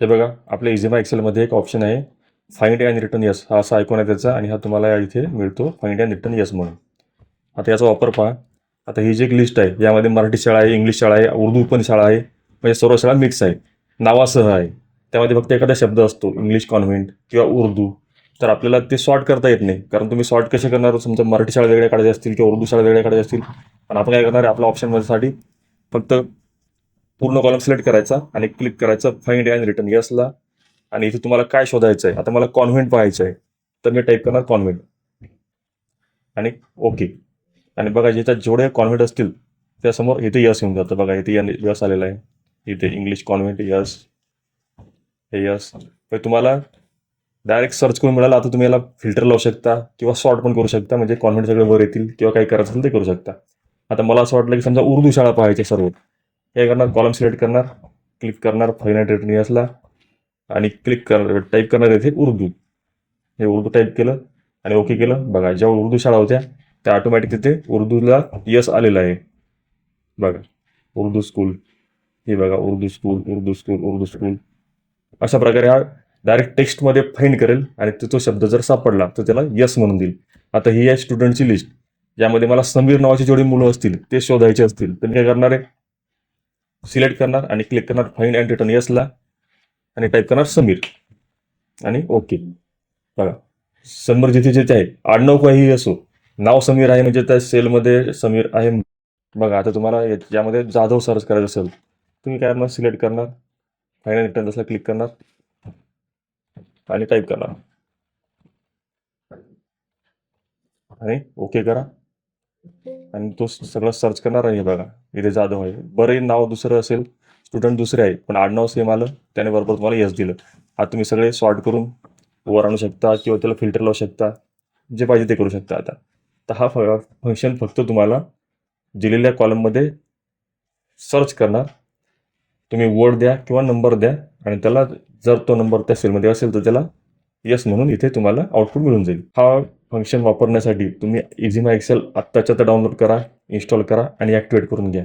ते बघा आपल्या इझिमा एक्सेलमध्ये एक ऑप्शन आहे फाइंड अँड रिटर्न यस, हा असा ऐकून आहे त्याचा, आणि हा तुम्हाला इथे मिळतो फाइंड अँड रिटर्न यस म्हणून. आता याचा वापर पहा. आता ही जी एक लिस्ट आहे यामध्ये मराठी शाळा आहे, इंग्लिश शाळा आहे, उर्दू पण शाळा आहे, म्हणजे सर्व शाळा मिक्स आहे, नावासह आहे. त्यामध्ये फक्त एखादा शब्द असतो इंग्लिश कॉन्व्हेंट किंवा उर्दू, तर आपल्याला ते सॉर्ट करता येत नाही. कारण तुम्ही सॉर्ट कसे करणार, समजा मराठी शाळा वेगळ्या काढायच्या असतील किंवा उर्दू शाळा वेगळ्या काढायच्या असतील, पण आपण काय करणार आहे, आपल्या ऑप्शनमध्ये फक्त पूर्ण कॉलम सिलेक्ट करायचा आणि क्लिक करायचं फाइंड अँड रिटर्न यसला. आणि इथे तुम्हाला काय शोधायचं आहे, आता मला कॉन्व्हेंट पाहायचं आहे, तर मी टाईप करणार कॉन्व्हेंट आणि ओके. आणि बघा ज्याच्यात जेवढे कॉन्व्हेंट असतील त्यासमोर इथे यस येऊन जातं. बघा इथे यस आलेला आहे, इथे इंग्लिश कॉन्व्हेंट यस, हे यस. तर तुम्हाला डायरेक्ट सर्च करून मिळालं. आता तुम्ही याला फिल्टर लावू शकता किंवा सॉर्ट पण करू शकता, म्हणजे कॉन्व्हेंट सगळे वर येतील किंवा काही करायचं असेल ते करू शकता. आता मला असं वाटलं की समजा उर्दू शाळा पाहायची सर्व, हे करणार कॉलम सिलेक्ट करणार, क्लिक करणार फाइंड अँड रिटर्न यसला आणि क्लिक करणार, टाईप करणार इथे उर्दू. हे उर्दू टाईप केलं आणि ओके केलं. बघा ज्या उर्दू शाळा होत्या त्या ऑटोमॅटिक तिथे उर्दूला यस आलेलं आहे. बघा उर्दू स्कूल, हे बघा Urdu school, Urdu school, Urdu school. अशा प्रकारे हा डायरेक्ट टेक्स्टमध्ये फाईंड करेल आणि तो शब्द जर सापडला तर त्याला यस म्हणून देईल. आता ही आहे स्टुडंटची लिस्ट, ज्यामध्ये मला समीर नावाची जेवढी मुलं असतील ते शोधायचे असतील, तर मी काय करणार आहे, सिलेक्ट करणार आणि क्लिक करणार फाइंड अँड रिटर्न यसला आणि टाईप करणार समीर आणि ओके. बघा समीर जिथे जिथे आहे, आडनाव काहीही असो, नाव समीर आहे म्हणजे त्या सेलमध्ये समीर आहे. बघा आता तुम्हाला यामध्ये जाधव सर्च करायचं असेल, तुम्ही काय करणार, सिलेक्ट करणार फाइंड अँड रिटर्न यसला क्लिक करणार आणि टाईप करणार आणि ओके करा आणि तो सगळं सर्च करणार आहे. बघा इथे जाधव आहे, बरं नाव दुसरं असेल, स्टुडंट दुसरे आहे पण आडनाव सेम आलं, त्याने बरोबर तुम्हाला यस दिलं. आता तुम्ही सगळे सॉर्ट करून वर आणू शकता किंवा त्याला फिल्टर लावू शकता, जे पाहिजे ते करू शकता. आता तर हा फंक्शन फक्त तुम्हाला दिलेल्या कॉलममध्ये सर्च करणार. तुम्ही वर्ड द्या किंवा नंबर द्या आणि त्याला जर तो नंबर त्या सेलमध्ये असेल तर त्याला यस म्हणून इथे तुम्हाला आउटपुट मिळून जाईल. हा फंक्शन वापरण्यासाठी तुम्ही इझिमा एक्सेल आत्ताच्या आता डाउनलोड करा, इन्स्टॉल करा आणि ॲक्टिवेट करून घ्या.